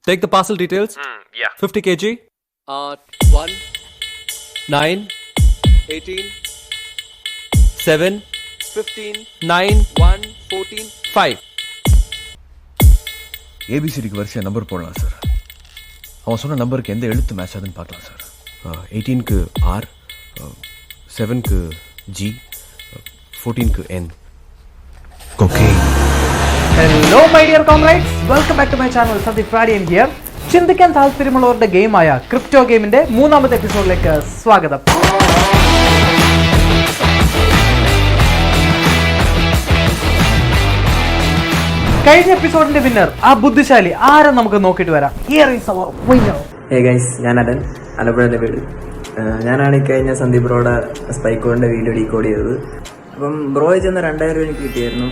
Take the parcel details. Yeah. 50 kg. 1, 9, 18, 7, 15, 9, 1, 14, 5. ஏபிசிடிக்கு வரிசையாக number போடலாம் sir. அவன் சொன்ன நம்பருக்கு எந்த எழுத்து மேட்ச் ஆகுதுன்னு பார்க்கலாம் சார். 18க்கு R, 7க்கு G, 14க்கு N. Okay. Hello my dear comrades, welcome back to my channel. Sandeep Fradian here. ചിന്തിക്കാൻ താല്പര്യമുള്ളവരുടെ ഗെയിമായ ക്രിപ്റ്റോ ഗെയിമിന്റെ മൂന്നാമത്തെ എപ്പിസോഡിലേക്ക് സ്വാഗതം. കഴിഞ്ഞ എപ്പിസോഡിന്റെ വിന്നർ ആ ബുദ്ധിശാലി ആരെ നമുക്ക് നോക്കിയിട്ട് വരാം. Here is our winner. Hey guys, ഞാൻ അലൻ, ആലപ്പുഴയിലെ വീട്. ഞാനാണ് ഈ കഴിഞ്ഞ സന്ദീപ് ബ്രോയുടെ സ്പൈക്കോഡിൻ്റെ വീഡിയോ ഡീകോഡ് ചെയ്തത്. അപ്പം ബ്രോയിൽ ചെന്ന് 2000 എനിക്ക് കിട്ടിയായിരുന്നു.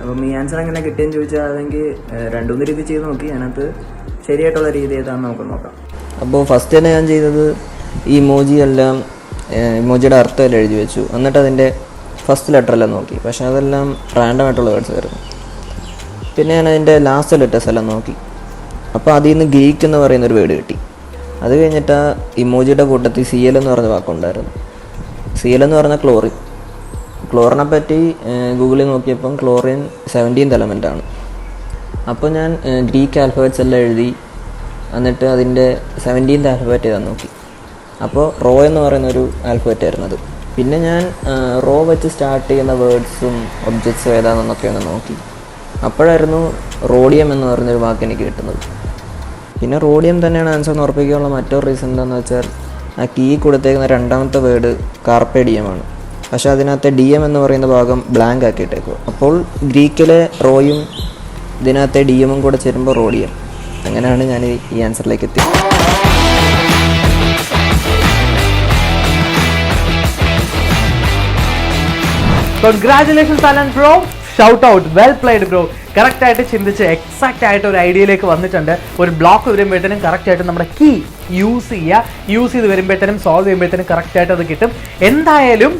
അപ്പം ഈ ആൻസർ എങ്ങനെ കിട്ടിയെന്ന് ചോദിച്ചാൽ അതെങ്കിൽ 2-3 രീതി ചെയ്ത് നോക്കി. അതിനകത്ത് ശരിയായിട്ടുള്ള രീതി ഏതാണെന്ന് നമുക്ക് നോക്കാം. അപ്പോൾ ഫസ്റ്റ് തന്നെ ഞാൻ ചെയ്തത് ഈ ഇമോജി എല്ലാം ഇമോജിയുടെ അർത്ഥമെല്ലാം എഴുതി വെച്ചു. എന്നിട്ട് അതിൻ്റെ ഫസ്റ്റ് ലെറ്ററെല്ലാം നോക്കി. പക്ഷേ അതെല്ലാം റാൻഡം ആയിട്ടുള്ള വേർഡ്സ് ആയിരുന്നു. പിന്നെ ഞാൻ അതിൻ്റെ ലാസ്റ്റ് ലെറ്റേഴ്സ് എല്ലാം നോക്കി. അപ്പോൾ അതിൽ നിന്ന് ഗ്രീക്ക് എന്ന് പറയുന്നൊരു വേർഡ് കിട്ടി. അത് കഴിഞ്ഞിട്ട് ഇമോജിയുടെ കൂട്ടത്തിൽ CL എന്ന് പറഞ്ഞ വാക്കുണ്ടായിരുന്നു. CL എന്ന് പറഞ്ഞാൽ ക്ലോറിനെ പറ്റി ഗൂഗിളിൽ നോക്കിയപ്പം ക്ലോറിൻ 17th എലമെൻ്റാണ്. അപ്പോൾ ഞാൻ ഗ്രീക്ക് ആൽഫബറ്റ്സ് എല്ലാം എഴുതി. എന്നിട്ട് അതിൻ്റെ 17th ആൽഫബറ്റ് ഏതാന്ന് നോക്കി. അപ്പോൾ റോ എന്ന് പറയുന്നൊരു ആൽഫബറ്റ് ആയിരുന്നു അത്. പിന്നെ ഞാൻ റോ വെച്ച് സ്റ്റാർട്ട് ചെയ്യുന്ന വേർഡ്സും ഒബ്ജക്ട്സും ഏതാണെന്നൊക്കെ ഒന്ന് നോക്കി. അപ്പോഴായിരുന്നു റോഡിയം എന്ന് പറഞ്ഞൊരു വാക്ക് എനിക്ക് കിട്ടുന്നത്. പിന്നെ റോഡിയം തന്നെയാണ് ആൻസർ എന്ന് ഉറപ്പിക്കാനുള്ള മറ്റൊരു റീസൺ എന്താണെന്ന് വെച്ചാൽ ആ കീ കൊടുത്തേക്കുന്ന രണ്ടാമത്തെ വേർഡ് കാർപ്പേഡിയമാണ്. പക്ഷേ അതിനകത്തെ DM എന്ന് പറയുന്ന ഭാഗം ബ്ലാങ്ക് ആക്കിയിട്ടേക്കുക. അപ്പോൾ ഗ്രീക്കിലെ റോയും ഇതിനകത്തെ DMഉം കൂടെ ചേരുമ്പോൾ റോഡിയം. അങ്ങനെയാണ് ഞാൻ ഈ ആൻസറിലേക്ക് എത്തിയത്. Congratulations Alan bro, shout out, well played bro. Correct ആയിട്ട് ചിന്തിച്ച് എക്സാക്റ്റ് ആയിട്ട് ഒരു ഐഡിയയിലേക്ക് വന്നിട്ടുണ്ട്. ഒരു ബ്ലോക്ക് വരുമ്പോഴത്തേനും കറക്റ്റ് ആയിട്ട് നമ്മുടെ കീ യൂസ് ചെയ്ത് വരുമ്പോഴത്തേനും സോൾവ് ചെയ്യുമ്പോഴത്തേനും കറക്റ്റ് ആയിട്ട് അത് കിട്ടും. എന്തായാലും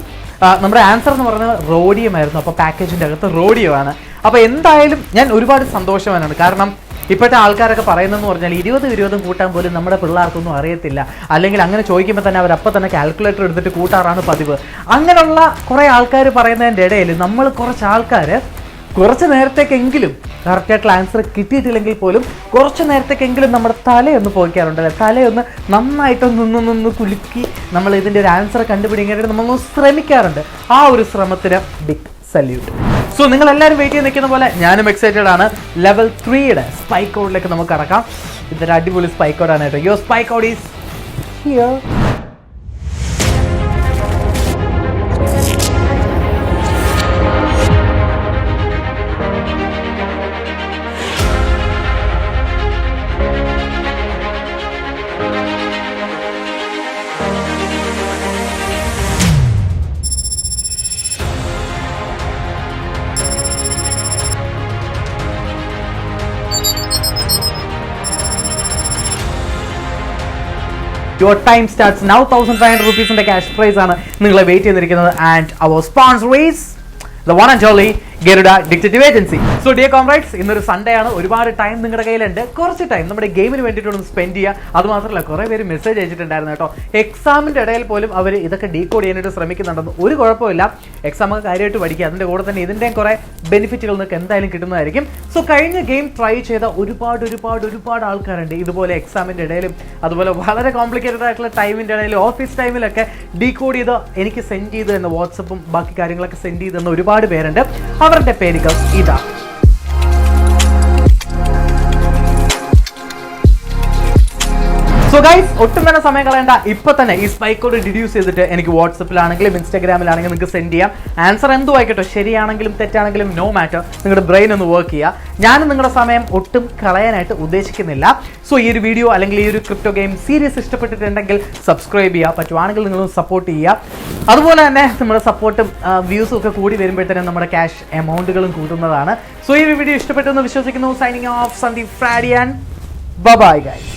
നമ്മുടെ ആൻസർ എന്ന് പറയുന്നത് റോഡിയം ആയിരുന്നു. അപ്പോൾ പാക്കേജിൻ്റെ അകത്ത് റോഡിയമാണ്. അപ്പോൾ എന്തായാലും ഞാൻ ഒരുപാട് സന്തോഷവാനാണ്. കാരണം ഇപ്പോഴത്തെ ആൾക്കാരൊക്കെ പറയുന്നതെന്ന് പറഞ്ഞാൽ 20 കൂട്ടാൻ പോലും നമ്മുടെ പിള്ളേർക്കൊന്നും അറിയത്തില്ല. അല്ലെങ്കിൽ അങ്ങനെ ചോദിക്കുമ്പോൾ തന്നെ അവരപ്പം തന്നെ കാൽക്കുലേറ്റർ എടുത്തിട്ട് കൂട്ടാറാണ് പതിവ്. അങ്ങനെയുള്ള കുറേ ആൾക്കാർ പറയുന്നതിൻ്റെ ഇടയിൽ നമ്മൾ കുറച്ച് ആൾക്കാർ കുറച്ച് നേരത്തേക്കെങ്കിലും കറക്റ്റായിട്ടുള്ള ആൻസർ കിട്ടിയിട്ടില്ലെങ്കിൽ പോലും കുറച്ച് നേരത്തേക്കെങ്കിലും നമ്മുടെ തലയൊന്ന് പോയിക്കാറുണ്ടല്ലേ. തലയൊന്ന് നന്നായിട്ടൊന്ന് കുലുക്കി നമ്മൾ ഇതിൻ്റെ ഒരു ആൻസർ കണ്ടുപിടിക്കാനായിട്ട് നമ്മളൊന്ന് ശ്രമിക്കാറുണ്ട്. ആ ഒരു ശ്രമത്തിന് ബിഗ് സല്യൂട്ട്. സോ നിങ്ങളെല്ലാവരും വെയിറ്റ് ചെയ്ത് നിൽക്കുന്ന പോലെ ഞാനും എക്സൈറ്റഡ് ആണ്. ലെവൽ 3യുടെ സ്പൈക്കോഡിലേക്ക് നമുക്ക് കടക്കാം. ഇതൊരു അടിപൊളി സ്പൈക്കോഡാണ് കേട്ടോ. Your spy code is here. Your time starts now. 1,500 rupees in the cash prize ആണ് നിങ്ങളെ വെയിറ്റ് ചെയ്തിരിക്കുന്നത്. And our sponsor is the one and only Decoding agency. So dear comrades, ഇന്നൊരു സൺഡേ ആണ്. ഒരുപാട് ടൈം നിങ്ങളുടെ കയ്യിലുണ്ട്. കുറച്ച് ടൈം നമ്മുടെ ഗെയിമിന് വേണ്ടിയിട്ടൊന്ന് സ്പെൻഡ് ചെയ്യുക. അതുമാത്രമല്ല കുറേ പേര് മെസ്സേജ് അയച്ചിട്ടുണ്ടായിരുന്നു കേട്ടോ. എക്സാമിൻ്റെ ഇടയിൽ പോലും അവർ ഇതൊക്കെ ഡീകോഡ് ചെയ്യാനായിട്ട് ശ്രമിക്കുന്നുണ്ടെന്ന്. ഒരു കുഴപ്പമില്ല, എക്സാമൊക്കെ കാര്യമായിട്ട് പഠിക്കുക. അതിൻ്റെ കൂടെ തന്നെ ഇതിൻ്റെയും കുറേ ബെനിഫിറ്റുകൾ നിങ്ങൾക്ക് എന്തായാലും കിട്ടുന്നതായിരിക്കും. സോ കഴിഞ്ഞ ഗെയിം ട്രൈ ചെയ്ത ഒരുപാട് ആൾക്കാരുണ്ട് ഇതുപോലെ എക്സാമിൻ്റെ ഇടയിലും അതുപോലെ വളരെ കോംപ്ലിക്കേറ്റഡ് ആയിട്ടുള്ള ടൈമിൻ്റെ ഇടയിൽ ഓഫീസ് ടൈമിലൊക്കെ ഡീകോഡ് ചെയ്ത് എനിക്ക് സെൻഡ് ചെയ്ത് എന്ന വാട്സപ്പും ബാക്കി കാര്യങ്ങളൊക്കെ സെൻഡ് ചെയ്തെന്ന് ഒരുപാട് പേരുണ്ട്. അവരുടെ പേരുകൾ ഇതാ. സോ ഗൈസ്, ഒട്ടും തന്നെ സമയം കളയണ്ട. ഇപ്പൊ തന്നെ ഈ സ്പൈക്കോഡ് ഡിഡ്യൂസ് ചെയ്തിട്ട് എനിക്ക് വാട്സപ്പിലാണെങ്കിലും ഇൻസ്റ്റാഗ്രാമിലാണെങ്കിലും നിങ്ങൾക്ക് സെൻഡ് ചെയ്യാം. ആൻസർ എന്തും ആയിക്കോട്ടെ, ശരിയാണെങ്കിലും തെറ്റാണെങ്കിലും നോ മാറ്റർ, നിങ്ങളുടെ ബ്രെയിൻ ഒന്ന് വർക്ക് ചെയ്യുക. ഞാനും നിങ്ങളുടെ സമയം ഒട്ടും കളയാനായിട്ട് ഉദ്ദേശിക്കുന്നില്ല. സോ ഈ ഒരു വീഡിയോ അല്ലെങ്കിൽ ഈ ഒരു ക്രിപ്റ്റോ ഗെയിം സീരീസ് ഇഷ്ടപ്പെട്ടിട്ടുണ്ടെങ്കിൽ സബ്സ്ക്രൈബ് ചെയ്യുക. പറ്റുവാണെങ്കിൽ നിങ്ങളൊന്ന് സപ്പോർട്ട് ചെയ്യുക. അതുപോലെ തന്നെ നമ്മുടെ സപ്പോർട്ടും വ്യൂസും ഒക്കെ കൂടി വരുമ്പോഴത്തേനും നമ്മുടെ ക്യാഷ് എമൗണ്ടുകളും കൂട്ടുന്നതാണ്. സോ ഈ വീഡിയോ ഇഷ്ടപ്പെട്ടെന്ന് വിശ്വസിക്കുന്നു. സൈനിങ് ഓഫ്, സന്ദീപ് ഫ്രാഡിയൻ. Bye guys.